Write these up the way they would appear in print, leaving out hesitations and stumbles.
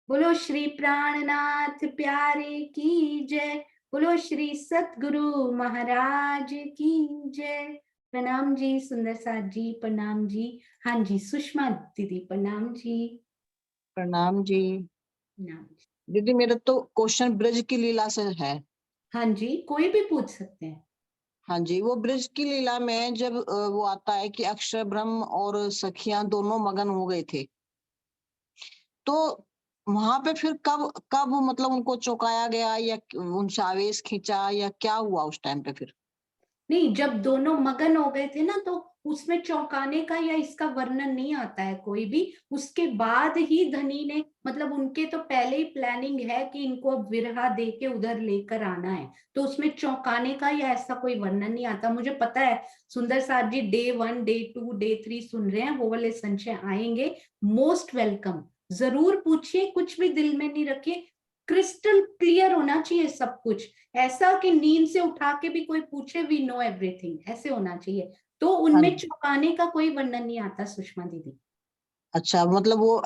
बोलो श्री प्राणनाथ प्यारे की जय। बोलो श्री सतगुरु महाराज की जय। प्रणाम जी सुंदर साथ जी, प्रणाम जी। हाँ जी सुषमा दीदी प्रणाम जी। प्रणाम जी। प्रणाम जी। दीदी मेरा तो क्वेश्चन ब्रज की लीला से है। हाँ जी कोई भी पूछ सकते हैं। हाँ जी, वो ब्रज की लीला में जब वो आता है कि अक्षर ब्रह्म और सखियां दोनों मगन हो गए थे, तो वहां पे फिर कब कब मतलब उनको चौंकाया गया या उनसे आवेश खींचा या क्या हुआ उस टाइम पे फिर? नहीं, जब दोनों मगन हो गए थे ना तो उसमें चौंकाने का या इसका वर्णन नहीं आता है कोई भी। उसके बाद ही धनी ने, मतलब उनके तो पहले ही प्लानिंग है कि इनको अब विरहा दे के उधर लेकर आना है, तो उसमें चौंकाने का या ऐसा कोई वर्णन नहीं आता। मुझे पता है सुंदर साथ जी डे 1 डे 2 डे 3 सुन रहे हैं, वो वाले संशय आएंगे। मोस्ट वेलकम, जरूर पूछिए, कुछ भी दिल में नहीं रखिए। क्रिस्टल क्लियर होना चाहिए सब कुछ, ऐसा कि नींद से उठा के भी कोई पूछे वी नो एवरीथिंग, ऐसे होना चाहिए। तो हाँ उनमें जी। चौंकाने का कोई वर्णन नहीं आता सुषमा दीदी। अच्छा, मतलब वो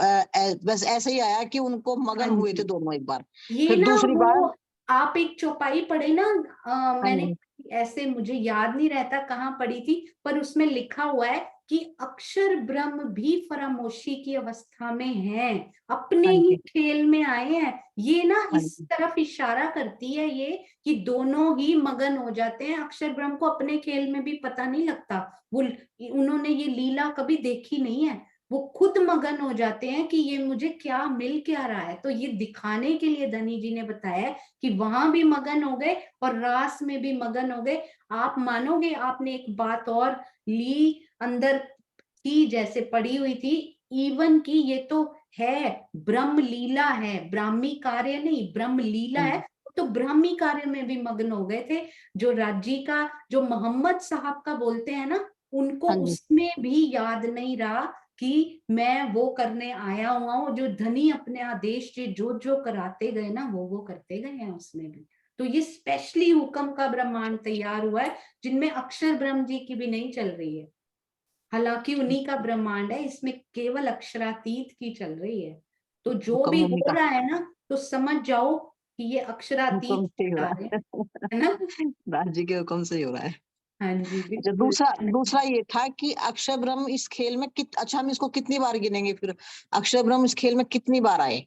बस ऐसे ही आया कि उनको हाँ मगन हुए थे जी, दोनों एक बार। ये फिर ना दूसरी बार। वो आप एक चौपाई पढ़े ना, हाँ मैंने जी। ऐसे मुझे याद नहीं रहता कहाँ पढ़ी थी, पर उसमें लिखा हुआ है कि अक्षर ब्रह्म भी फरामोशी की अवस्था में हैं, अपने हाँ ही जी। खेल में आए हैं। ये ना हाँ इस जी। तरफ इशारा करती है ये, कि दोनों ही मगन हो जाते हैं। अक्षर ब्रह्म को अपने खेल में भी पता नहीं लगता, वो उन्होंने ये लीला कभी देखी नहीं है। वो खुद मगन हो जाते हैं कि ये मुझे क्या मिल क्या रहा है। तो ये दिखाने के लिए धनी जी ने बताया कि वहां भी मगन हो गए और रास में भी मगन हो गए। आप मानोगे, आपने एक बात और ली अंदर की, जैसे पड़ी हुई थी इवन की, ये तो है ब्रह्म लीला है, ब्राह्मी कार्य नहीं, ब्रह्म लीला हाँ है। जी। तो ब्राह्मी कार्य में भी मग्न हो गए थे। जो राजी का, जो मोहम्मद साहब का बोलते हैं ना, उनको हाँ जी। उसमें भी याद नहीं रहा कि मैं वो करने आया हुआ हूँ। जो धनी अपने आदेश से जो जो कराते गए ना, वो करते गए हैं उसमें भी। तो ये स्पेशली हुक्म का ब्रह्मांड तैयार हुआ है, जिनमें अक्षर ब्रह्म जी की भी नहीं चल रही है। हालांकि उन्हीं का ब्रह्मांड है, इसमें केवल अक्षरातीत की चल रही है। तो जो भी हुक्म उन्हीं हो का। रहा है ना, तो समझ जाओ कि ये अक्षरातीत हुक्म से ही हो बता रहा रहे हैं, है। है ना। दास जी के हुक्म से ही हो रहा है। हाँ जी अच्छा, बिल्कुल। दूसरा दूसरा ये था कि अक्षय ब्रह्म इस खेल में अच्छा, हम इसको कितनी बार गिनेंगे फिर? अक्षय ब्रह्म इस खेल में कितनी बार आए?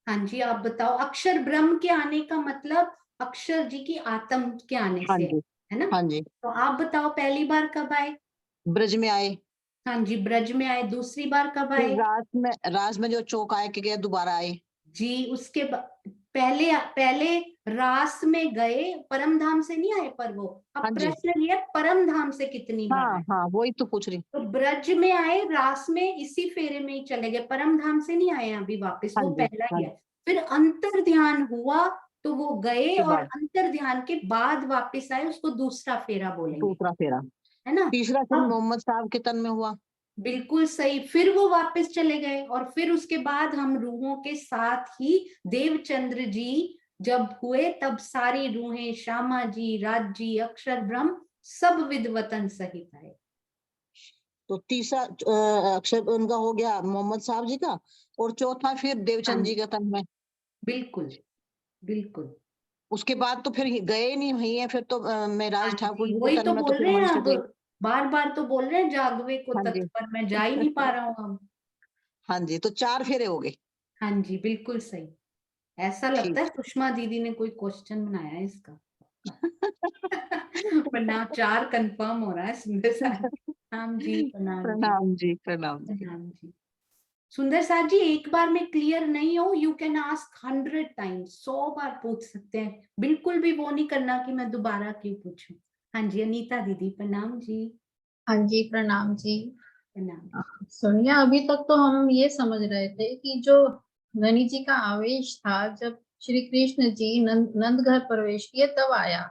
हाँ जी आप बताओ, अक्षर ब्रह्म के आने का मतलब अक्षर जी की आत्म के आने हाँ से जी। है ना। हाँ जी। तो आप बताओ पहली बार कब आए। ब्रज में आए। हाँ जी ब्रज में आए। दूसरी बार कब फिर आए। रास में जो चौक आए के गए दोबारा आए। जी उसके पहले पहले रास में गए, परम धाम से नहीं आए, पर वो अब हाँ जी। प्रश्न ये है, परम धाम से कितनी बार हाँ आए। हाँ, वही तो पूछ रही। तो ब्रज में आए, रास में इसी फेरे में ही चले गए, परम धाम से नहीं आए अभी वापस, हाँ वो जी। पहला हाँ ही जी, है। फिर अंतर ध्यान हुआ तो वो गए, के और बाद अंतर ध्यान के बाद वापस आए, उसको दूसरा फेरा बोलेंगे, दूसरा फेरा। है ना। तीसरा फिर अब मोहम्मद साहब के तन में हुआ। बिल्कुल सही, फिर वो वापस चले गए, और फिर उसके बाद हम रूहों के साथ ही देवचंद्र जी जब हुए, तब सारी रूहें श्यामा जी, राज जी, अक्षर ब्रह्म सब विद्वतन सहित आए। तो तीसरा अक्षर उनका हो गया मोहम्मद साहब जी का। और चौथा फिर हाँ देवचंद जी जी का तन में। बिल्कुल बिल्कुल। उसके बाद तो फिर गए नहीं वही है, फिर तो हाँ मेराज ठाकुर जी जी के वही तन तो में तो बोल फिर रहे हैं वहीं से अब, गए। बार बार तो बोल रहे हैं जागवे को हाँ तत् जी। पर, मैं जा ही नहीं पा रहा हूँ अब। हाँ जी, तो 4 फेरे हो गए। हाँ जी बिल्कुल सही। ऐसा लगता ठीक। है सुषमा दीदी ने कोई क्वेश्चन बनाया है इसका। वरना 4 कंफर्म हो रहा है सुंदर साथ। राम जी प्रणाम जी। प्रणाम जी, प्रणाम जी। प्रणाम जी। सुंदर साथ जी, एक बार में क्लियर नहीं हो, यू कैन आस्क 100 टाइम्स, 100 बार पूछ सकते हैं, बिल्कुल भी वो नहीं करना कि मैं दोबारा क्यों पूछूं। हाँ जी अनीता दीदी प्रणाम जी। हाँ जी प्रणाम जी। प्रणाम। सुनिए, अभी तक तो हम ये समझ रहे थे कि जो ननी जी का आवेश था जब श्री कृष्ण जी नंद घर प्रवेश किए तब आया।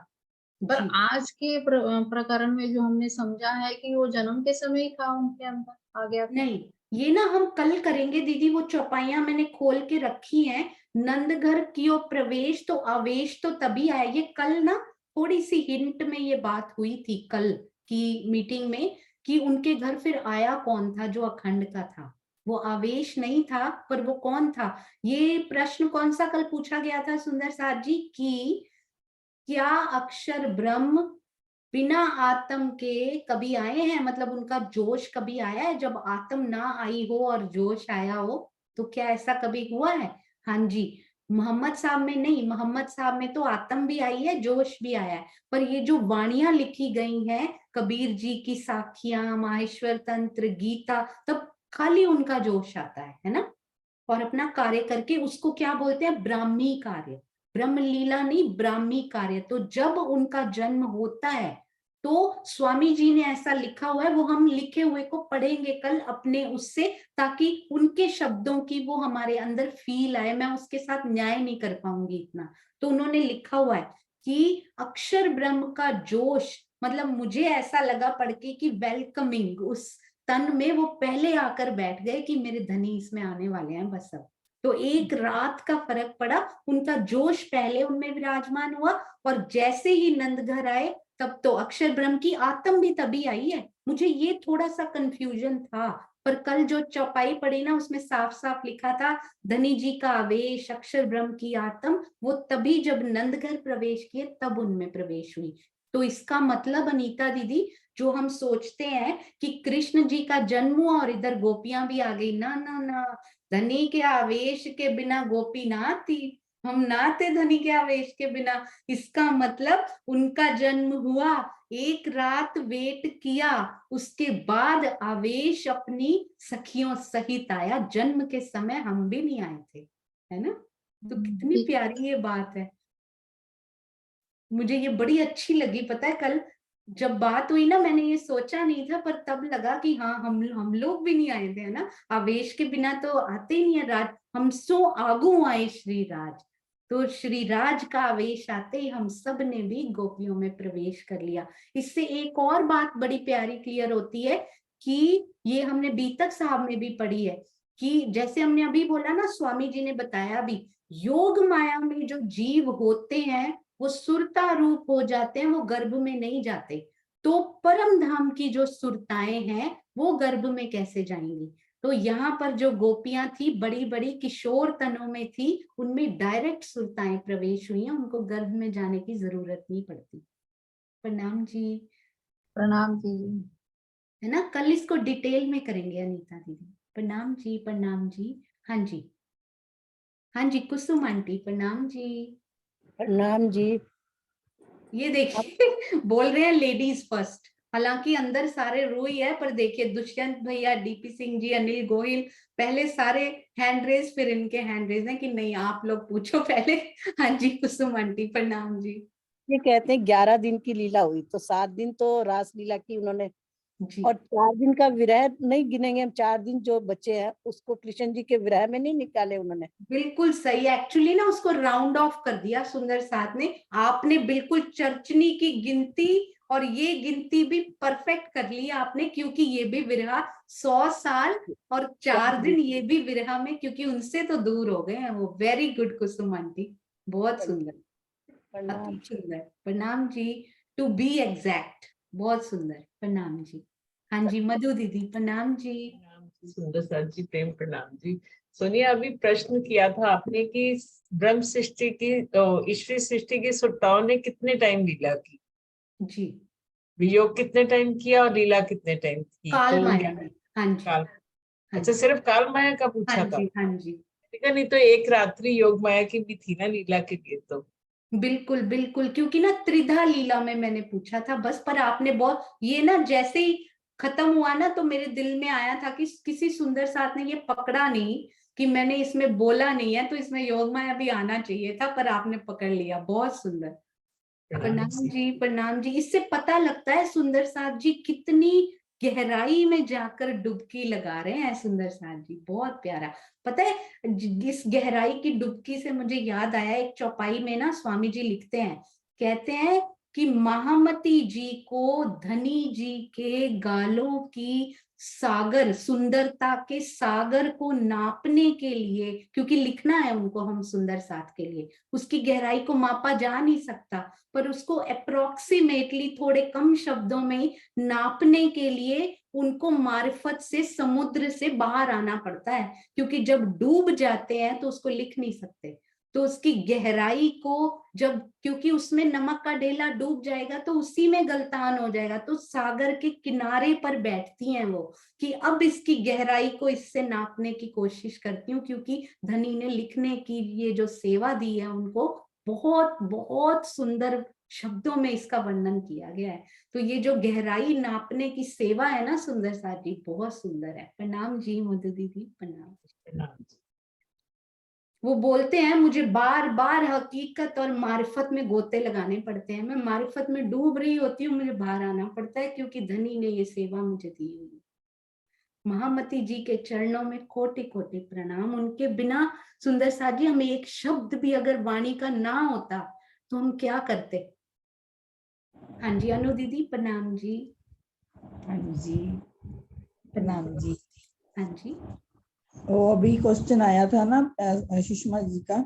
पर जी आज के प्रकरण में जो हमने समझा है कि वो जन्म के समय ही था, उनके अंदर आ गया था। नहीं, ये ना हम कल करेंगे दीदी, वो चौपाइयां मैंने खोल के रखी हैं। नंद घर की ओर प्रवेश तो आवेश तो तभी आया, ये कल ना थोड़ी सी हिंट में ये बात हुई थी कल की मीटिंग में, कि उनके घर फिर आया कौन था जो अखंड का था। वो आवेश नहीं था, पर वो कौन था? ये प्रश्न कौन सा कल पूछा गया था सुंदर साथ जी, कि क्या अक्षर ब्रह्म बिना आत्म के कभी आए हैं? मतलब उनका जोश कभी आया है? जब आत्म ना आई हो और जोश आया हो, तो क्या ऐसा कभी हुआ है? हाँ जी। मोहम्मद साहब में नहीं, मोहम्मद साहब में तो आत्म भी आई है, जोश भी आया है, पर ये जो वाणियां लिखी गई हैं, कबीर जी की साखियां, माहेश्वर तंत्र, गीता, तब खाली उनका जोश आता है ना? और अपना कार्य करके उसको क्या बोलते हैं? ब्राह्मी कार्य। ब्रह्म लीला नहीं, ब्राह्मी कार्य। तो जब उनका जन्म होता है, तो स्वामी जी ने ऐसा लिखा हुआ है, वो हम लिखे हुए को पढ़ेंगे कल अपने उससे, ताकि उनके शब्दों की वो हमारे अंदर फील आए। मैं उसके साथ न्याय नहीं कर पाऊंगी इतना। तो उन्होंने लिखा हुआ है कि अक्षर ब्रह्म का जोश, मतलब मुझे ऐसा लगा पढ़ के कि वेलकमिंग, उस तन में वो पहले आकर बैठ गए कि मेरे धनी इसमें आने वाले हैं बस अब। तो एक रात का फर्क पड़ा, उनका जोश पहले उनमें विराजमान हुआ, और जैसे ही नंद घर आए, तब तो अक्षर ब्रह्म की आत्म भी तभी आई है। मुझे ये थोड़ा सा कंफ्यूजन था, पर कल जो चौपाई पड़ी ना, उसमें साफ साफ लिखा था धनी जी का आवेश, अक्षर ब्रह्म की आत्म, वो तभी जब नंद घर प्रवेश किए तब उनमें प्रवेश हुई। तो इसका मतलब अनीता दीदी, जो हम सोचते हैं कि कृष्ण जी का जन्म हुआ और इधर गोपियां भी आ गई, ना ना ना, धनी के आवेश के बिना गोपी ना आती, हम ना थे धनी के आवेश के बिना। इसका मतलब उनका जन्म हुआ, एक रात वेट किया, उसके बाद आवेश अपनी सखियों सहित आया। जन्म के समय हम भी नहीं आए थे, है ना? तो कितनी जी प्यारी ये बात है। मुझे ये बड़ी अच्छी लगी। पता है, कल जब बात हुई ना, मैंने ये सोचा नहीं था, पर तब लगा कि हाँ, हम लोग भी नहीं आए थे, है ना? आवेश के बिना तो आते ही नहीं है राज, हम सो आगू आए श्री राज। तो श्री राज का आवेश आते ही हम सब ने भी गोपियों में प्रवेश कर लिया। इससे एक और बात बड़ी प्यारी क्लियर होती है, कि ये हमने बीतक साहब में भी पढ़ी है, कि जैसे हमने अभी बोला ना, स्वामी जी ने बताया भी, योग माया में जो जीव होते हैं वो सुरता रूप हो जाते हैं, वो गर्भ में नहीं जाते। तो परम धाम की जो सुरताएं हैं, वो गर्भ में कैसे जाएंगी? तो यहाँ पर जो गोपियां थी, बड़ी बड़ी किशोर तनों में थी, उनमें डायरेक्ट सुरताएं प्रवेश हुई हैं, उनको गर्भ में जाने की जरूरत नहीं पड़ती। प्रणाम जी। प्रणाम जी। है ना? कल इसको डिटेल में करेंगे अनीता दीदी। प्रणाम जी, प्रणाम जी। हाँ जी, हाँ जी, कुसुम आंटी प्रणाम जी। प्रणाम जी। ये देखिए बोल रहे हैं लेडीज फर्स्ट, हालांकि अंदर सारे रो ही है, पर देखिए दुष्यंत भैया, डीपी सिंह जी, अनिल गोहिल, पहले सारे हैंड रेज, फिर इनके हैंड रेज हैं कि नहीं आप लोग पूछो पहले। हाँ जी, कुसुम आंटी प्रणाम जी। ये कहते हैं 11 दिन की लीला हुई, तो 7 दिन तो रास लीला की उन्होंने, जी और 4 दिन का विरह नहीं गिनेंगे हम, 4 दिन जो बचे हैं उसको कृष्ण जी के विरह में नहीं निकाले उन्होंने। बिल्कुल सही। एक्चुअली ना उसको राउंड ऑफ कर दिया सुंदर साथ ने, आपने बिल्कुल चरचनी की गिनती और ये गिनती भी परफेक्ट कर ली आपने, क्योंकि ये भी विरहा 100 साल और 4 दिन, ये भी विरहा में, क्योंकि उनसे तो दूर हो गए हैं वो। वेरी गुड कुसुम आंटी, बहुत सुंदर, प्रणाम। अति सुंदर। प्रणाम जी। टू बी एग्जैक्ट, बहुत सुंदर। प्रणाम जी। हाँ जी, मधु दीदी प्रणाम जी। प्रणाम जी, सुंदर सर जी, प्रेम प्रणाम जी। सोनिया, अभी प्रश्न किया था आपने कि ब्रह्म सृष्टि की, ईश्वरी सृष्टि की सुरताओं ने कितने टाइम लीला की, जी, वियोग कितने टाइम किया और लीला कितने टाइम की? काल तो माया में। हाँ जी, काल, हाँ अच्छा, जी, सिर्फ काल माया का हाँ पूछा था? जी, हाँ जी। ठीक है, नहीं तो एक रात्रि योग माया की भी थी ना लीला के लिए तो। बिल्कुल बिल्कुल, क्योंकि ना त्रिधा लीला में मैंने पूछा था बस, पर आपने बहुत, ये ना जैसे ही खत्म हुआ ना, तो मेरे दिल में आया था कि किसी सुंदर साथ ने ये पकड़ा नहीं, कि मैंने इसमें बोला नहीं है, तो इसमें योग माया भी आना चाहिए था, पर आपने पकड़ लिया। बहुत सुंदर। प्रणाम प्रणाम जी। जी, प्रणाम जी। इससे पता लगता है सुंदर साथ जी कितनी गहराई में जाकर डुबकी लगा रहे हैं सुंदर साथ जी, बहुत प्यारा। पता है, इस गहराई की डुबकी से मुझे याद आया, एक चौपाई में ना स्वामी जी लिखते हैं, कहते हैं कि महामती जी को धनी जी के गालों की सागर, सुंदरता के सागर को नापने के लिए, क्योंकि लिखना है उनको हम सुंदर साथ के लिए, उसकी गहराई को मापा जा नहीं सकता, पर उसको अप्रोक्सीमेटली थोड़े कम शब्दों में ही नापने के लिए उनको मार्फत से, समुद्र से बाहर आना पड़ता है, क्योंकि जब डूब जाते हैं तो उसको लिख नहीं सकते। तो उसकी गहराई को जब, क्योंकि उसमें नमक का ढेला डूब जाएगा तो उसी में गलतान हो जाएगा, तो सागर के किनारे पर बैठती हैं वो कि अब इसकी गहराई को इससे नापने की कोशिश करती हूँ, क्योंकि धनी ने लिखने की ये जो सेवा दी है उनको बहुत बहुत सुंदर शब्दों में इसका वर्णन किया गया है। तो ये जो गहराई नापने की सेवा है ना सुंदर साथ जी, बहुत सुंदर है। प्रणाम जी मधु दीदी, प्रणाम। प्रणाम जी। वो बोलते हैं मुझे बार बार हकीकत और मारिफत में गोते लगाने पड़ते हैं, मैं मारिफत में डूब रही होती हूँ, मुझे बाहर आना पड़ता है, क्योंकि धनी ने ये सेवा मुझे दी हुई है। महामती जी के चरणों में कोटि कोटि प्रणाम। उनके बिना सुंदर साथ जी हमें एक शब्द भी अगर वाणी का ना होता तो हम क्या करते। हाँ जी अनु दीदी, प्रणाम जी। हाँ जी, प्रणाम जी। हाँ जी। वो अभी क्वेश्चन आया था ना सुषमा जी का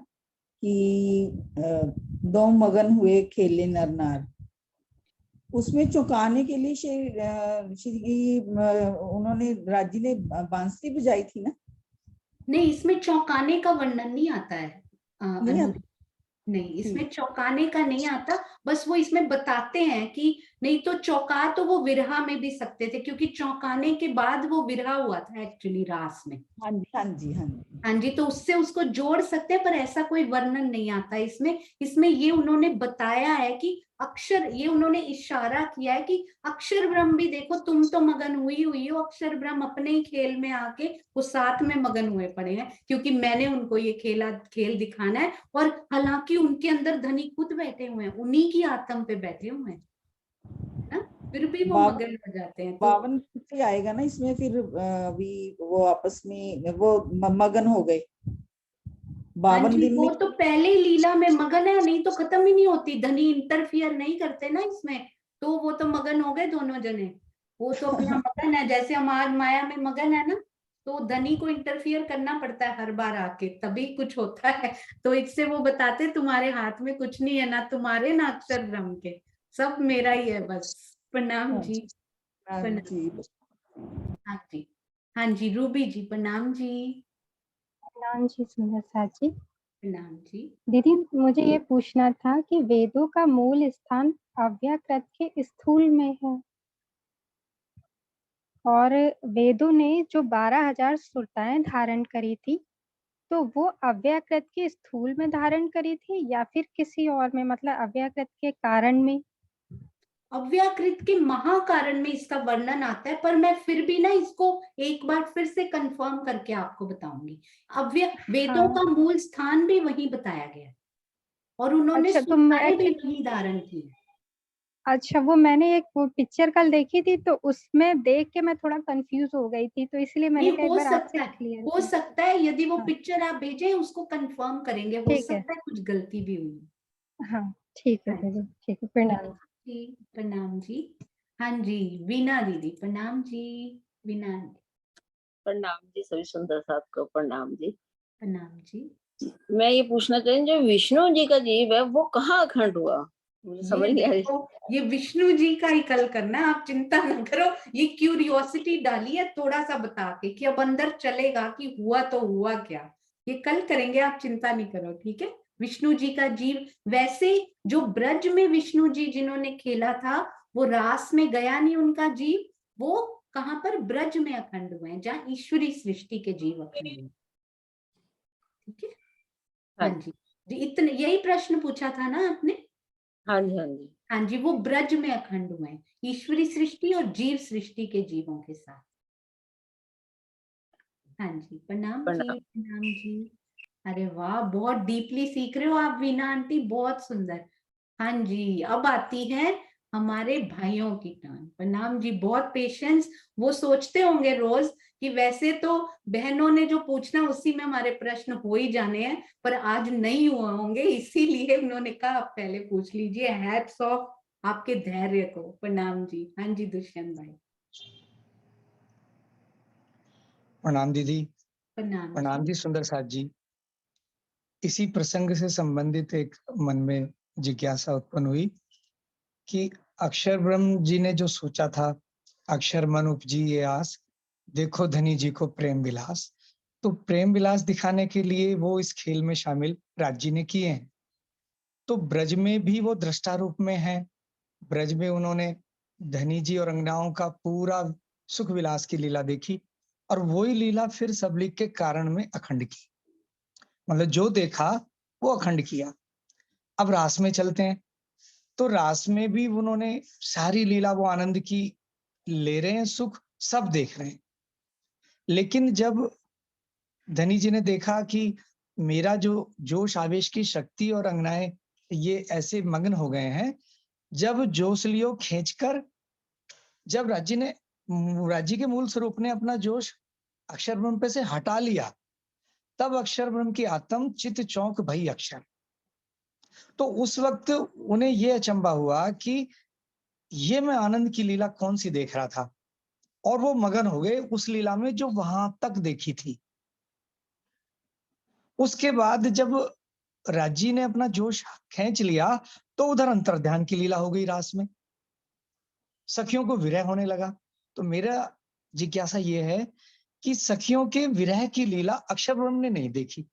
कि दो मगन हुए खेले नर नार, उसमें चौंकाने के लिए श्री उन्होंने राजी ने बांसुरी बजाई थी ना? नहीं, इसमें चौंकाने का वर्णन नहीं आता है नहीं अनु। आता? नहीं, इसमें चौंकाने का नहीं आता, बस वो इसमें बताते हैं कि नहीं तो चौंका तो वो विरहा में भी सकते थे, क्योंकि चौंकाने के बाद वो विरहा हुआ था एक्चुअली रास में। हाँ जी हाँ जी हाँ जी हाँ जी, तो उससे उसको जोड़ सकते हैं, पर ऐसा कोई वर्णन नहीं आता इसमें। इसमें ये उन्होंने बताया है कि अक्षर, ये उन्होंने इशारा किया है कि अक्षर ब्रह्म भी देखो, तुम तो मगन हुई हुई हो, अक्षर ब्रह्म अपने ही खेल में आके वो साथ में मगन हुए पड़े हैं, क्योंकि मैंने उनको ये खेल दिखाना है। और हालांकि उनके अंदर धनी खुद बैठे हुए हैं, उन्हीं की आत्म पे बैठे हुए हैं ना, फिर भी वो मगन हो जाते हैं। तो 52 से आएगा ना इसमें, फिर भी वो आपस में वो मगन हो गए हाँ 52 जी, दिन वो में। तो पहले ही लीला में मगन है, नहीं तो खत्म ही नहीं होती, धनी इंटरफियर नहीं करते ना इसमें, तो वो तो मगन हो गए दोनों जने। वो तो अपना मगन है, जैसे हम आज माया में मगन है ना, तो धनी को इंटरफियर करना पड़ता है हर बार आके, तभी कुछ होता है। तो इससे वो बताते तुम्हारे हाथ में कुछ नहीं है, ना तुम्हारे ना अक्षर ब्रह्म के, सब मेरा ही है बस। प्रणाम जी। हाँ प्रणाम। जी हाँ जी। हाँ जी रूबी जी, प्रणाम जी। प्रणाम जी सुंदर साथ जी। प्रणाम जी। दीदी मुझे ये पूछना था कि वेदों का मूल स्थान अव्याकृत के स्थूल में है, और वेदों ने जो 12,000 सुरताएं धारण करी थी, तो वो अव्याकृत के स्थूल में धारण करी थी या फिर किसी और में, मतलब अव्याकृत के कारण में? अव्याकृत के महाकारण में इसका वर्णन आता है, पर मैं फिर भी ना इसको एक बार फिर से कंफर्म करके आपको बताऊंगी। वेदों हाँ। का मूल स्थान भी वही बताया गया है, और उन्होंने अच्छा तो मैं सुरताएं भी वही धारण की है। अच्छा, वो मैंने एक वो पिक्चर कल देखी थी, तो उसमें देख के मैं थोड़ा कंफ्यूज हो गई थी, तो इसलिए नहीं, मैंने कहा एक हो बार आपसे सकता है, क्लियर हो कर। सकता है यदि वो हाँ पिक्चर आप भेजें उसको कंफर्म करेंगे, हो ठीक है। सकता है कुछ गलती भी हुई। हाँ ठीक है हाँ दीदी, ठीक है, जी। प्रणाम। जी प्रणाम जी। हाँ जी वीना दीदी, प्रणाम जी। वीना आंटी, प्रणाम जी, सभी सुंदर साथ को प्रणाम जी। प्रणाम जी। मैं ये पूछना चाहिए, जो विष्णु जी का जीव है वो कहाँ अखंड हुआ, मुझे समझ ये नहीं आ रही। देखो, ये विष्णु जी का ही कल करना है, आप चिंता न करो। ये क्यूरियोसिटी डाली है थोड़ा सा बता के कि अब अंदर चलेगा कि हुआ तो हुआ क्या, ये कल करेंगे, आप चिंता नहीं करो, ठीक है। विष्णु जी का जीव, वैसे जो ब्रज में विष्णु जी जिन्होंने खेला था, वो रास में गया नहीं उनका जीव, वो कहाँ पर ब्रज में अखंड हुए हैं, जहाँ ईश्वरी सृष्टि के जीव अखंड हुए, ठीक है। हाँ हाँ जी जी, इतने यही प्रश्न पूछा था ना आपने। हाँ जी हाँ जी। हाँ जी, वो ब्रज में अखंड हुए हैं, ईश्वरी सृष्टि और जीव सृष्टि के जीवों के साथ। हाँ जी प्रणाम जी, प्रणाम। प्रणाम जी। अरे वाह, बहुत डीपली सीख रहे हो आप वीना आंटी, बहुत सुंदर। हाँ जी, अब आती है हमारे भाइयों की टर्न। प्रणाम जी, बहुत पेशेंस। वो सोचते होंगे रोज कि वैसे तो बहनों ने जो पूछना उसी में हमारे प्रश्न हो ही जाने हैं, पर आज नहीं हुए होंगे, इसीलिए उन्होंने कहा आप पहले पूछ लीजिए। हैट्स ऑफ आपके धैर्य को। प्रणाम जी। हाँ जी दुष्यंत भाई। प्रणाम दीदी। प्रणाम प्रणाम जी। जी सुंदर साथ जी। इसी प्रसंग से संबंधित एक मन में जिज्ञासा उत्पन्न हुई कि अक्षर ब्रह्म जी ने जो सोचा था, अक्षर मन उपजी ये आस, देखो धनी जी को प्रेम विलास। तो प्रेम विलास दिखाने के लिए वो इस खेल में शामिल राज जी ने किए हैं। तो ब्रज में भी वो दृष्टा रूप में है। ब्रज में उन्होंने धनी जी और अंगनाओं का पूरा सुख विलास की लीला देखी और वही लीला फिर सबलीक के कारण में अखंड की। मतलब जो देखा वो अखंड किया। अब रास में चलते हैं, तो रास में भी उन्होंने सारी लीला वो आनंद की ले रहे हैं, सुख सब देख रहे हैं। लेकिन जब धनी जी ने देखा कि मेरा जो जोश आवेश की शक्ति और अंगनाएं ये ऐसे मग्न हो गए हैं, जब जोश लियो खींचकर, जब राज्य के मूल स्वरूप ने अपना जोश अक्षर ब्रह्म पे से हटा लिया, तब अक्षर ब्रह्म की आत्म चित चौंक भई अक्षर। तो उस वक्त उन्हें ये अचंबा हुआ कि ये मैं आनंद की लीला कौन सी देख रहा था, और वो मगन हो गए उस लीला में जो वहां तक देखी थी। उसके बाद जब राजी ने अपना जोश खींच लिया, तो उधर अंतर्ध्यान की लीला हो गई रास में, सखियों को विरह होने लगा। तो मेरा जिज्ञासा ये है कि सखियों के विरह की लीला अक्षर ब्रह्म ने नहीं देखी।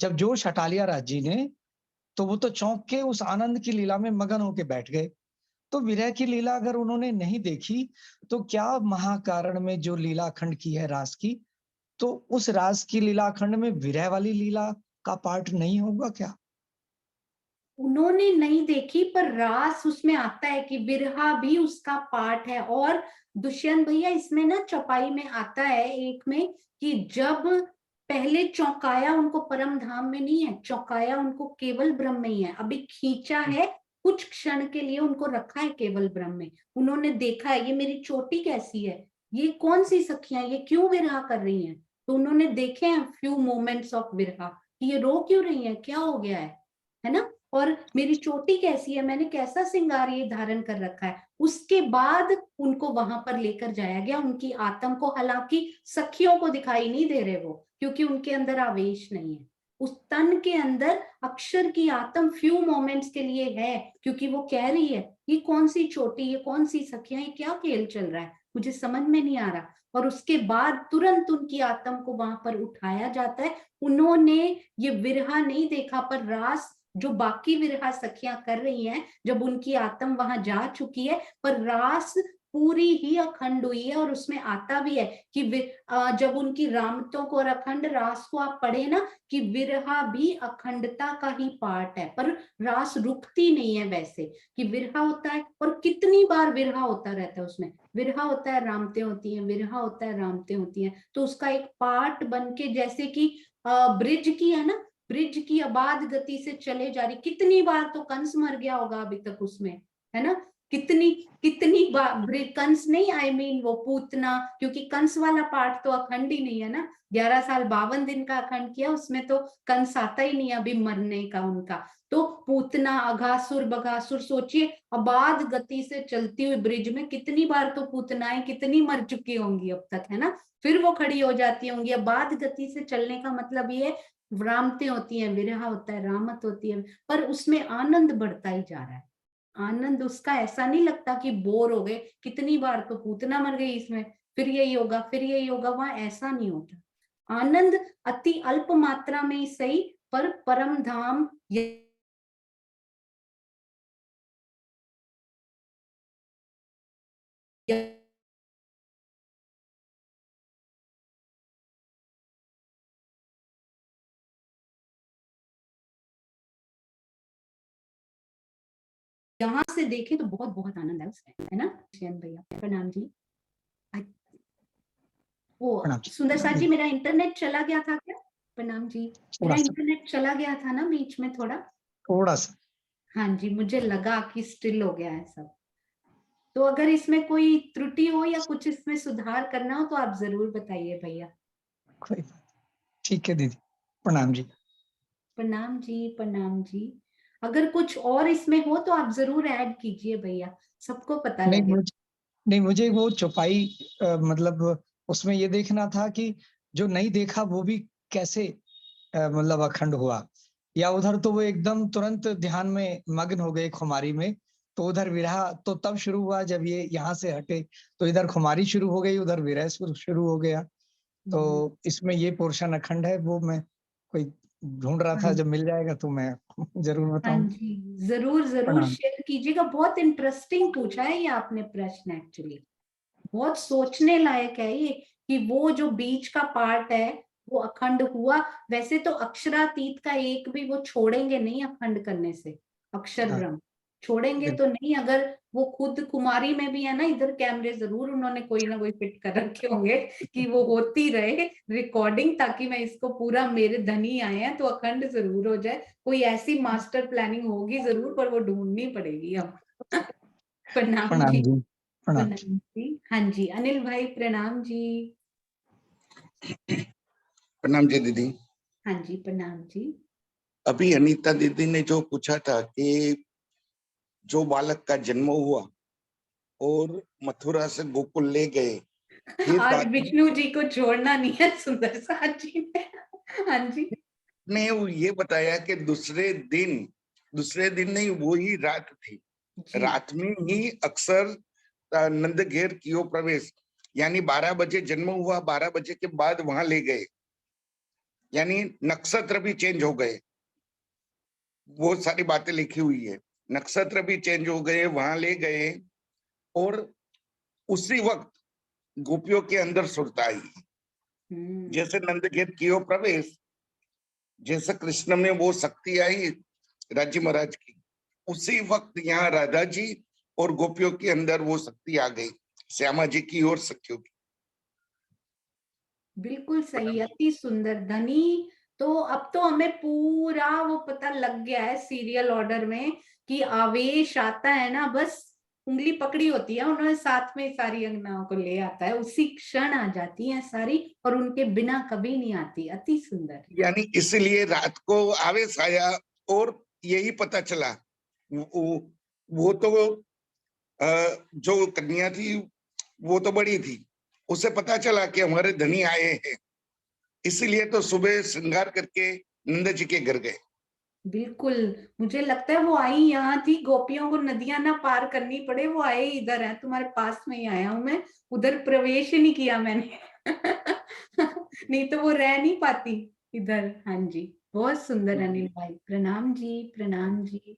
जब जोश हटा लिया राजी ने, तो वो तो चौंक के उस आनंद की लीला में मगन होके बैठ गए। तो विरह की लीला अगर उन्होंने नहीं देखी, तो क्या महाकारण में जो लीला अखंड की है रास की, तो उस रास की लीला अखंड में विरह वाली लीला का पार्ट नहीं होगा क्या? उन्होंने नहीं देखी, पर रास उसमें आता है कि विरहा भी उसका पार्ट है। और दुष्यंत भैया इसमें ना चौपाई में आता है एक में कि जब पहले चौंकाया उनको परम धाम में नहीं है, चौंकाया उनको केवल ब्रह्म में ही है। अभी खींचा है कुछ क्षण के लिए, उनको रखा है केवल ब्रह्म में। उन्होंने देखा है ये मेरी चोटी कैसी है, ये कौन सी सखियां, ये क्यों विरहा कर रही हैं। तो उन्होंने देखे हैं फ्यू मोमेंट्स ऑफ विरहा कि ये रो क्यों रही है, क्या हो गया है ना। और मेरी चोटी कैसी है, मैंने कैसा श्रृंगार ये धारण कर रखा है। उसके बाद उनको वहां पर लेकर जाया गया, उनकी आत्म को। हालांकि सखियों को दिखाई नहीं दे रहे वो, क्योंकि उनके अंदर आवेश नहीं है। उस तन के अंदर अक्षर की आत्म फ्यू मोमेंट्स के लिए है, क्योंकि वो कह रही है ये कौन सी चोटी, ये कौन सी सखियां, ये क्या खेल चल रहा है, मुझे समझ में नहीं आ रहा। और उसके बाद तुरंत उनकी आत्म को वहां पर उठाया जाता है। उन्होंने ये विरहा नहीं देखा, पर रास जो बाकी विरहा सखियां कर रही हैं, जब उनकी आत्म वहां जा चुकी है, पर रास पूरी ही अखंड हुई है। और उसमें आता भी है कि जब उनकी रामतों को और अखंड रास को आप पढ़े ना, कि विरहा भी अखंडता का ही पार्ट है, पर रास रुकती नहीं है। वैसे कि विरहा होता है, और कितनी बार विरहा होता रहता है उसमें, विरहा होता है रामते होती है, विरहा होता है रामते होती है। तो उसका एक पार्ट बन के, जैसे कि ब्रिज की है ना, ब्रिज की अबाध गति से चले जा रही। कितनी बार तो कंस मर गया होगा अभी तक उसमें, है ना। कितनी कितनी बार कंस नहीं, आई मीन वो पूतना, क्योंकि कंस वाला पार्ट तो अखंड ही नहीं है ना। 11 साल 52 दिन का अखंड किया, उसमें तो कंस आता ही नहीं अभी मरने का उनका। तो पूतना, अघासुर, बघासुर, सोचिए अबाध गति से चलती हुई ब्रिज में कितनी बार तो पूतनाएं कितनी मर चुकी होंगी अब तक, है ना। फिर वो खड़ी हो जाती होंगी। अबाध गति से चलने का मतलब ये रामते होती है, विरह होता है, रामत होती है, पर उसमें आनंद बढ़ता ही जा रहा है। आनंद उसका ऐसा नहीं लगता कि बोर हो गए, कितनी बार तो पूतना मर गई इसमें, फिर यही होगा, फिर यही होगा। वहां ऐसा नहीं होता। आनंद अति अल्प मात्रा में ही सही, पर परम धाम यहाँ से देखे तो बहुत बहुत आनंद है उसमें, है ना। भैया प्रणाम जी। वो प्रणाम सुंदर साथ जी, जी। मेरा इंटरनेट चला गया था क्या? प्रणाम जी, मेरा थोड़ा सा इंटरनेट चला गया था ना बीच में थोड़ा। थोड़ा सा हाँ जी, मुझे लगा कि स्टिल हो गया है सब। तो अगर इसमें कोई त्रुटि हो या कुछ इसमें सुधार करना हो तो आप जरूर बताइए भैया। कोई बात। ठीक है दीदी, प्रणाम जी। प्रणाम जी, प्रणाम जी। अगर कुछ और इसमें हो तो आप जरूर ऐड कीजिए भैया, सबको पता नहीं लगे। मुझे वो चौपाई मतलब उसमें ये देखना था कि जो नहीं देखा वो भी कैसे मतलब अखंड हुआ, या उधर तो वो एकदम तुरंत ध्यान में मग्न हो गए खुमारी में, तो उधर विरह तो तब शुरू हुआ जब ये यहाँ से हटे, तो इधर खुमारी शुरू हो गई, उधर विरह शुरू हो गया। तो इसमें ये पोर्शन अखंड है, वो मैं कोई ढूंढ रहा था, जब मिल जाएगा तो मैं जरूर हाँ बताऊंगा। जी, जरूर जरूर प्रणाम। शेयर कीजिएगा। बहुत इंटरेस्टिंग पूछा है ये आपने प्रश्न, एक्चुअली बहुत सोचने लायक है ये, कि वो जो बीच का पार्ट है वो अखंड हुआ। वैसे तो अक्षरातीत का एक भी वो छोड़ेंगे नहीं अखंड करने से, अक्षर हाँ, ब्रह्म छोड़ेंगे तो नहीं। अगर वो खुद कुमारी में भी है ना, इधर कैमरे जरूर उन्होंने कोई ना कोई फिट कर रखे होंगे कि वो होती रहे रिकॉर्डिंग, ताकि मैं इसको पूरा, मेरे धनी आए हैं तो अखंड जरूर हो जाए। कोई ऐसी मास्टर प्लानिंग होगी जरूर, पर वो ढूंढनी पड़ेगी अब। प्रणाम प्रणाम जी। जी, प्रणाम। प्रणाम जी। हाँ जी, अनिल भाई प्रणाम जी। प्रणाम जी दीदी। हाँ जी, प्रणाम जी। अभी अनीता दीदी ने जो पूछा था कि जो बालक का जन्म हुआ और मथुरा से गोकुल ले गए, फिर आज बाद विष्णु जी को छोड़ना नहीं है सुंदर साथ जी ने। हाँ जी, ने वो ये बताया कि दूसरे दिन नहीं, वो ही रात थी, जी। रात में ही अक्सर नंद घेर कियो प्रवेश, यानी 12 बजे जन्म हुआ, 12 बजे के बाद वहां ले गए, यानी नक्षत्र भी चेंज हो गए। वो सारी बातें लिखी हुई है, नक्षत्र भी चेंज हो गए, वहां ले गए, और उसी वक्त गोपियों के अंदर सुरता आई। जैसे नंद घेर कियो प्रवेश, जैसे कृष्ण में वो शक्ति आई राजी महाराज की, उसी वक्त यहाँ राधा जी और गोपियों के अंदर वो शक्ति आ गई, श्यामा जी की और सखियों की। बिल्कुल सही, अति सुंदर धनी। तो अब तो हमें पूरा वो पता लग गया है सीरियल ऑर्डर में, कि आवेश आता है ना, बस उंगली पकड़ी होती है उन्होंने, साथ में सारी अंगनाओं को ले आता है, उसी क्षण आ जाती है सारी, और उनके बिना कभी नहीं आती। अति सुंदर। यानी इसलिए रात को आवेश आया और यही पता चला, वो तो जो कन्या थी वो तो बड़ी थी, उसे पता चला कि हमारे धनी आए हैं, इसीलिए तो सुबह श्रृंगार करके नंद जी के घर गए। बिल्कुल, मुझे लगता है वो आई यहाँ थी, गोपियों को नदियां ना पार करनी पड़े, वो आए इधर है, तुम्हारे पास में ही आया हूं मैं, उधर प्रवेश ही नहीं किया मैंने। नहीं तो वो रह नहीं पाती इधर। हाँ जी, बहुत सुंदर अनिल भाई, प्रणाम जी, प्रणाम जी।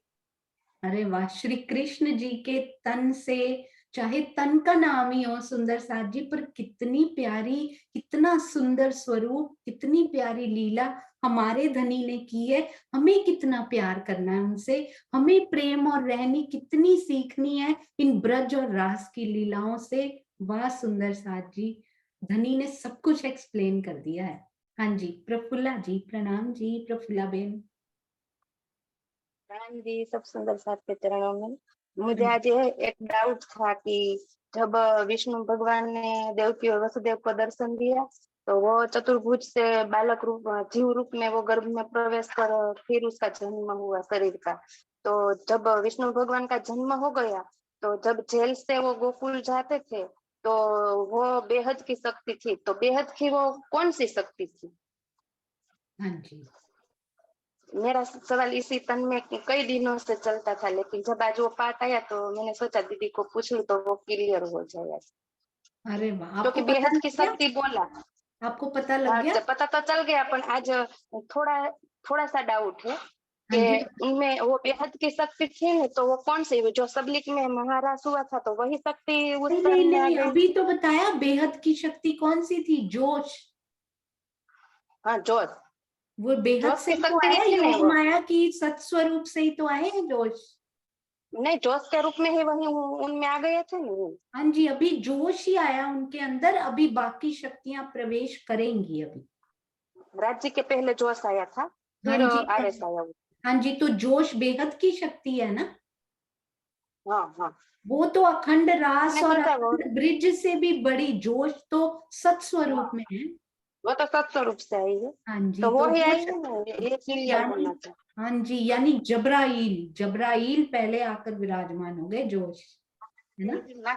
अरे वाह, श्री कृष्ण जी के तन से, चाहे तन का नाम ही हो सुंदर साथ जी, पर कितनी प्यारी, कितना सुंदर स्वरूप, कितनी प्यारी लीला हमारे धनी ने की है। हमें कितना प्यार करना है उनसे, हमें प्रेम और रहनी कितनी सीखनी है इन ब्रज और रास की लीलाओं से। वाह सुंदर साथ जी, धनी ने सब कुछ एक्सप्लेन कर दिया है। हाँ जी, प्रफुल्ला जी, प्रणाम जी, प्रफुल्ला बेन। प्रणाम जी, सब सुंदर साथ के चरणों में। मुझे आज एक डाउट था कि जब विष्णु भगवान ने देवकी और वसुदेव को दर्शन दिया, तो वो चतुर्भुज से बालक रूप, जीव रूप में वो गर्भ में प्रवेश कर फिर उसका जन्म हुआ शरीर का। तो जब विष्णु भगवान का जन्म हो गया, तो जब जेल से वो गोकुल जाते थे, तो वो बेहद की शक्ति थी, तो बेहद की वो कौन सी शक्ति थी? हाँ जी, मेरा सवाल इसी तन में कई दिनों से चलता था, लेकिन जब आज वो पार्ट आया तो मैंने सोचा दीदी को पूछ लूं तो वो क्लियर हो जाए। अरे वाह, क्योंकि आपको पता बेहद लग की गया? शक्ति बोला, आपको पता लग गया? पता तो चल गया, पर आज थोड़ा सा डाउट है हाँ जी, कि उनमें वो बेहद की शक्ति थी ना, तो वो कौन सी, जो सबलिक में महाराज हुआ था तो वही शक्ति उस नहीं तन नहीं में आ नहीं, गई? अभी तो बताया बेहद की शक्ति कौन सी थी, जोश। हाँ, जोश। वो बेहद जोश से की तो शक्ति ही आया, थी नहीं योग वो? माया की सत्स्वरूप से ही तो आए हैं जोश। नहीं, जोश के रूप में ही वही उनमें आ गए थे ना। हाँ जी, अभी जोश ही आया उनके अंदर, अभी बाकी शक्तियां प्रवेश करेंगी अभी। राज्य के पहले जोश आया था, हाँ फिर जी, आवेश आया। हाँ जी, तो जोश बेहद की शक्ति है ना। हाँ हाँ, वो तो अखंड रास और सोचा वो, अखंड ब्रिज से भी बड़ी, जोश तो सत्स्वरूप में है। वो तो सत्स्वरूप से आई है, हाँ जी, तो वो ही वो आई है ना, ये क्लियर यानी, होना चाहिए। हाँ जी, यानी जबराइल, जबराइल पहले आकर विराजमान हो गए, जोश, है ना।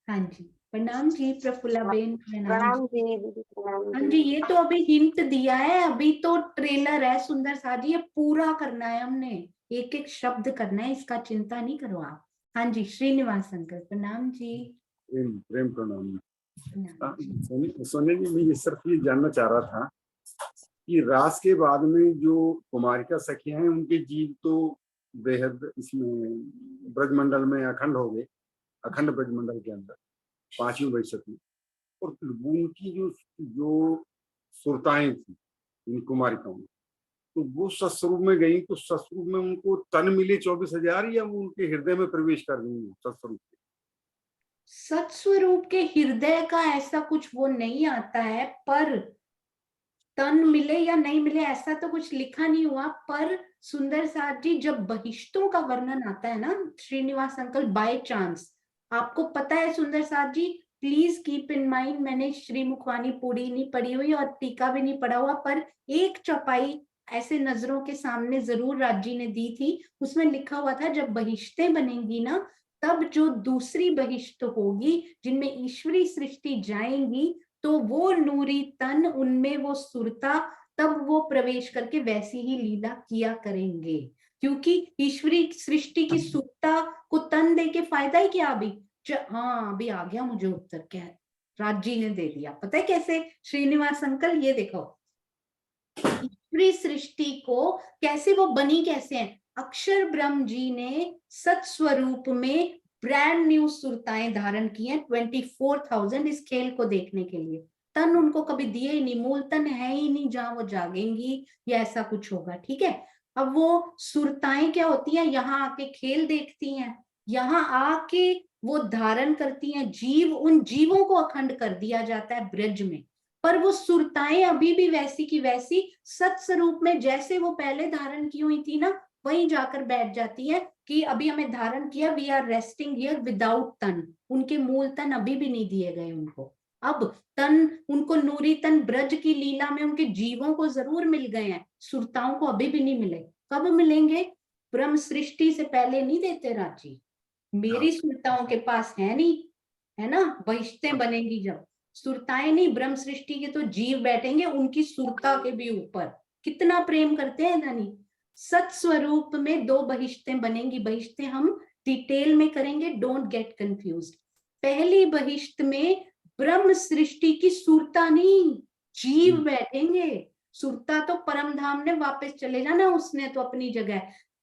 हाँ जी, प्रणाम जी प्रफुल्ला बेन, प्रणाम। प्रणाम जी दीदी, प्रणाम हाँ जी, ये तो अभी हिंट दिया है, अभी तो ट्रेलर है सुंदर सा जी, ये पूरा करना है हमने, एक एक शब्द करना है, इसका चिंता नहीं करो आप। हाँ जी, श्रीनिवास अंकल प्रणाम जी। प्रेम प्रेम प्रणाम। प्रणाम जी। सोनिया जी, मैं ये सिर्फ ये जानना चाह रहा था कि रास के बाद में जो कुमारिका सखियां हैं उनके जीव तो बेहद इसमें ब्रजमंडल में अखंड हो गए, अखंड ब्रजमंडल के अंदर 5वीं वैशत में, और फिर उनकी जो जो सुरताएं थी इन कुमारिकाओं में, तो वो सत्स्वरूप में गई, तो सत्स्वरूप में उनको तन मिले 24,000 या वो उनके हृदय में प्रवेश कर गई सत्स्वरूप के? सत्स्वरूप के हृदय का ऐसा कुछ वो नहीं आता है, पर तन मिले या नहीं मिले ऐसा तो कुछ लिखा नहीं हुआ। पर सुंदर साथ जी, जब बहिष्तों का वर्णन आता है ना श्रीनिवास अंकल, बाय चांस आपको पता है सुंदर साथ जी, प्लीज कीप इन माइंड, मैंने श्री मुखवाणी पूरी नहीं पढ़ी हुई और टीका भी नहीं पढ़ा हुआ, पर एक चौपाई ऐसे नजरों के सामने जरूर राजी ने दी थी, उसमें लिखा हुआ था जब बहिष्तें बनेंगी ना, तब जो दूसरी बहिष्त होगी जिनमें ईश्वरी सृष्टि जाएंगी, तो वो नूरी तन, उनमें वो सुरता, तब वो प्रवेश करके वैसी ही लीला किया करेंगे, क्योंकि ईश्वरी सृष्टि की सुरता को तन दे के फायदा ही क्या। अभी हाँ, अभी आ गया मुझे उत्तर, क्या राजी ने दे दिया, पता है कैसे श्रीनिवास अंकल, ये देखो ईश्वरी सृष्टि को कैसे वो बनी, कैसे है, अक्षर ब्रह्म जी ने सत्स्वरूप में ब्रांड न्यू सुरताएं धारण की हैं 24,000 इस खेल को देखने के लिए। तन उनको कभी दिए ही नहीं, मूल तन है ही नहीं जहां वो जागेंगी या ऐसा कुछ होगा, ठीक है। अब वो सुरताएं क्या होती हैं, यहाँ आके खेल देखती हैं, यहाँ आके वो धारण करती हैं जीव, उन जीवों को अखंड कर दिया जाता है ब्रज में, पर वो सुरताएं अभी भी वैसी की वैसी सत्स्वरूप में जैसे वो पहले धारण की हुई थी ना, वहीं जाकर बैठ जाती है कि अभी हमें धारण किया, we are resting here without तन, उनके मूल तन अभी भी नहीं दिए गए उनको। अब तन उनको नूरी तन ब्रज की लीला में उनके जीवों को जरूर मिल गए हैं, सुरताओं को अभी भी नहीं मिले। कब मिलेंगे, ब्रह्म सृष्टि से पहले नहीं देते राजी, मेरी सुरताओं के पास है नहीं, है ना, बहिष्तें बनेंगी जब, सुरताएं नहीं, ब्रह्म सृष्टि के तो जीव बैठेंगे उनकी सुरता के भी ऊपर, कितना प्रेम करते हैं धनी। सत्स्वरूप में 2 बहिष्तें बनेंगी, बहिष्तें हम डिटेल में करेंगे, डोंट गेट कंफ्यूज्ड। पहली बहिष्त में ब्रह्म सृष्टि की सुरता नहीं, जीव बैठेंगे, सुरता तो परम धाम ने वापस चले जाना, उसने तो अपनी जगह,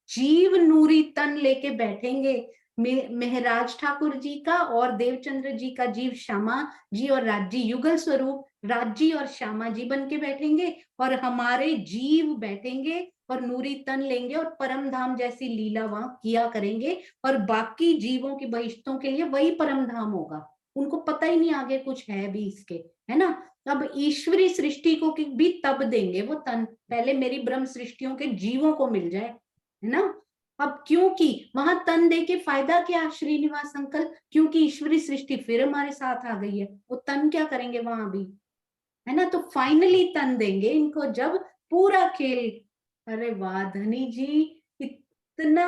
जीव नूरी तन लेके बैठेंगे, मेहराज ठाकुर जी का और देवचंद्र जी का जीव श्यामा जी और राजी, युगल स्वरूप राजी और श्यामा जी बन के बैठेंगे, और हमारे जीव बैठेंगे और नूरी तन लेंगे और परम धाम जैसी लीला वहां किया करेंगे, और बाकी जीवों की बहिष्तों के लिए वही परम धाम होगा, उनको पता ही नहीं आगे कुछ है भी इसके, है ना। अब ईश्वरी सृष्टि को भी तब देंगे वो तन, पहले मेरी ब्रह्म सृष्टियों के जीवों को मिल जाए, है ना। अब क्योंकि वहां तन दे के फायदा क्या श्रीनिवास अंकल, क्योंकि ईश्वरी सृष्टि फिर हमारे साथ आ गई है, वो तन क्या करेंगे वहां भी, है ना, तो फाइनली तन देंगे इनको जब पूरा खेल। अरे वाह धनी जी, इतना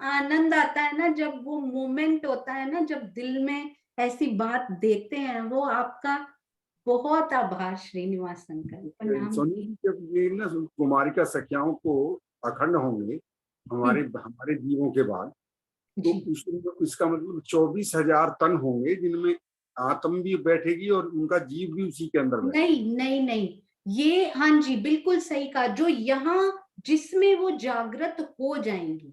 आनंद आता है ना जब वो मोमेंट होता है ना, जब दिल में ऐसी बात देते हैं वो, आपका बहुत आभार श्रीनिवास अंकल, प्रणाम। सोनी, जब ये ना कुमारिका सखियाओं को अखंड होंगे हमारे जीवों के बाद, तो इसका मतलब 24,000 तन होंगे जिनमें आत्म भी बैठेगी और उनका जीव भी उसी के अंदर बैठेगा। नहीं नहीं नहीं, ये हाँ जी बिल्कुल सही कहा, जो यहाँ जिसमें वो जागृत हो जाएंगी,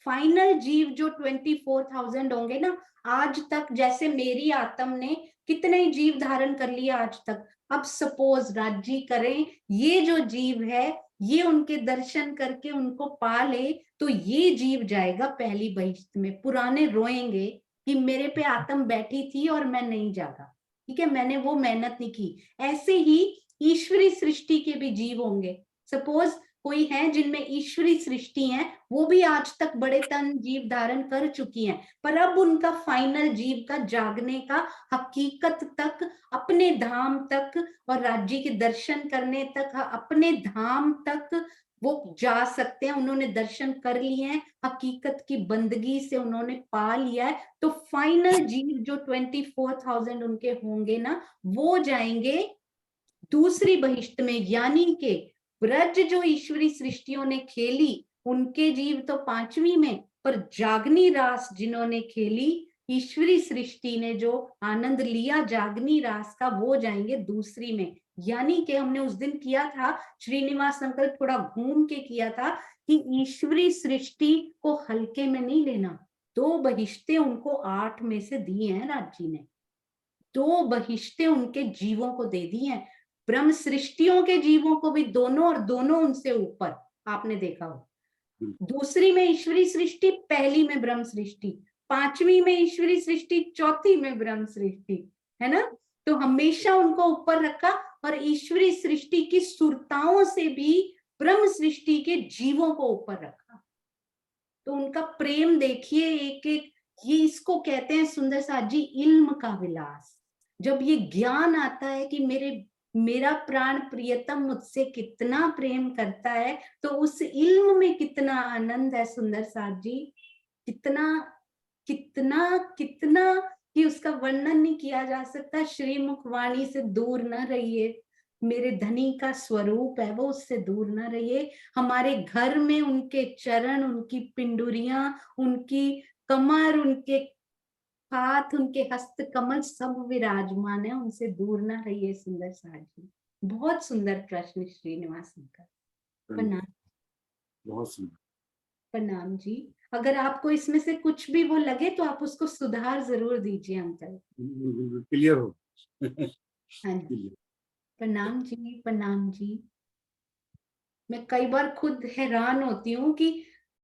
फाइनल जीव जो 24,000 होंगे ना, आज तक जैसे मेरी आत्म ने कितने जीव धारण कर लिया आज तक, अब सपोज राज्य करें ये जो जीव है ये उनके दर्शन करके उनको पा ले, तो ये जीव जाएगा पहली बहिष्त में, पुराने रोएंगे कि मेरे पे आत्म बैठी थी और मैं नहीं जागा, ठीक है, मैंने वो मेहनत नहीं की। ऐसे ही ईश्वरी सृष्टि के भी जीव होंगे, सपोज कोई है जिनमें ईश्वरी सृष्टि है, वो भी आज तक बड़े तन जीव धारण कर चुकी हैं, पर अब उनका फाइनल जीव का जागने का हकीकत तक, अपने धाम तक और राज्य के दर्शन करने तक, अपने धाम तक वो जा सकते हैं। उन्होंने दर्शन कर लिए हैं, हकीकत की बंदगी से उन्होंने पा लिया है। तो फाइनल जीव जो 24,000 उनके होंगे ना, वो जाएंगे दूसरी बहिष्ट में, यानी के ब्रज जो ईश्वरी सृष्टियों ने खेली, उनके जीव तो 5वीं में, पर जागनी रास जिन्होंने खेली, ईश्वरी सृष्टि ने जो आनंद लिया जागनी रास का, वो जाएंगे दूसरी में। यानी कि हमने उस दिन किया था, श्रीनिवास अंकल थोड़ा घूम के किया था, कि ईश्वरी सृष्टि को हल्के में नहीं लेना। 2 बहिष्टें उनको 8 में से दी हैं राज्य ने, 2 बहिष्टें उनके जीवों को दे दी हैं। ब्रह्म सृष्टियों के जीवों को भी दोनों, और दोनों उनसे ऊपर, आपने देखा हो। दूसरी में ईश्वरी सृष्टि, पहली में ब्रह्म सृष्टि, 5वीं में ईश्वरी सृष्टि, 4थी में ब्रह्म सृष्टि, है ना। तो हमेशा उनको ऊपर रखा, और ईश्वरी सृष्टि की सुरताओं से भी ब्रह्म सृष्टि के जीवों को ऊपर रखा। तो उनका प्रेम देखिए, एक एक, ये इसको कहते हैं सुंदर साथ जी इल्म का विलास। जब ये ज्ञान आता है कि मेरा प्राण प्रियतम मुझसे कितना प्रेम करता है, तो उस इल्म में कितना आनंद है सुंदर साथ जी, कितना कितना कितना कि उसका वर्णन नहीं किया जा सकता। श्रीमुख वाणी से दूर न रहिए, मेरे धनी का स्वरूप है वो, उससे दूर न रहिए। हमारे घर में उनके चरण, उनकी पिंडुरियां, उनकी कमर, उनके हाथ, उनके हस्त कमल सब विराजमान है, उनसे दूर ना रहिए सुंदर साथ जी। बहुत सुंदर प्रश्न श्रीनिवास अंकल, प्रणाम। बहुत सुंदर, प्रणाम जी। अगर आपको इसमें से कुछ भी वो लगे तो आप उसको सुधार जरूर दीजिए अंकल। क्लियर हो। हाँ जी, प्रणाम जी, प्रणाम जी। मैं कई बार खुद हैरान होती हूँ कि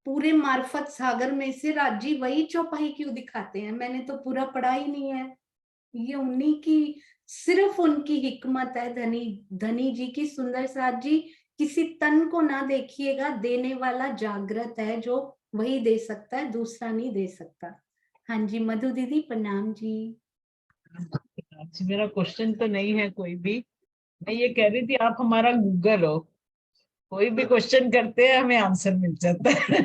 पूरे मार्फत सागर में से राजी वही चौपाई क्यों दिखाते हैं, मैंने तो पूरा पढ़ा ही नहीं है। ये उन्हीं की, सिर्फ उनकी हिकमत है धनी जी की। सुंदर साथ जी, किसी तन को ना देखिएगा, देने वाला जागृत है, जो वही दे सकता है, दूसरा नहीं दे सकता। हाँ जी, मधु दीदी प्रणाम जी। जी, मेरा क्वेश्चन तो नहीं है कोई भी, मैं ये कह रही थी आप हमारा गूगल हो, कोई भी क्वेश्चन करते हैं हमें आंसर मिल जाता है।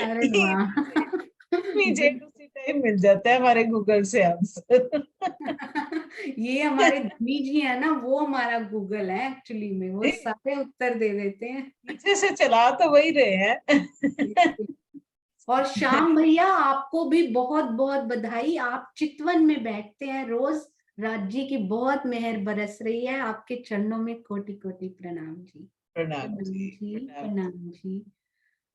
अरे वाह। इमीडिएट उसी टाइम मिल जाता है हमारे गूगल से आंसर। ये हमारे धनी जी है ना, वो हमारा गूगल है एक्चुअली में, वो सारे उत्तर दे देते हैं। पीछे से चला तो वही रहे हैं। और श्याम भैया, आपको भी बहुत बहुत बधाई, आप चितवन में बैठते हैं रोज, राज्य की बहुत मेहर बरस रही है, आपके चरणों में कोटि कोटि प्रणाम जी। प्रणाम जी, प्रणाम जी।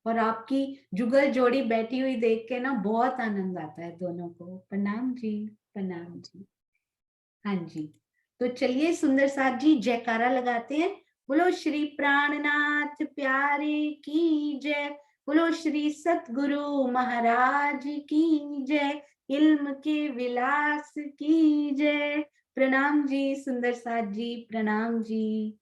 और आपकी जुगल जोड़ी बैठी हुई देख के ना बहुत आनंद आता है दोनों को। प्रणाम जी, प्रणाम जी। हाँ जी, तो चलिए सुंदर साथ जी जयकारा लगाते हैं। बोलो श्री प्राणनाथ प्यारे की जय, बोलो श्री सतगुरु महाराज की जय, इल्म के विलास की जय। प्रणाम जी सुंदर साथ जी, प्रणाम जी।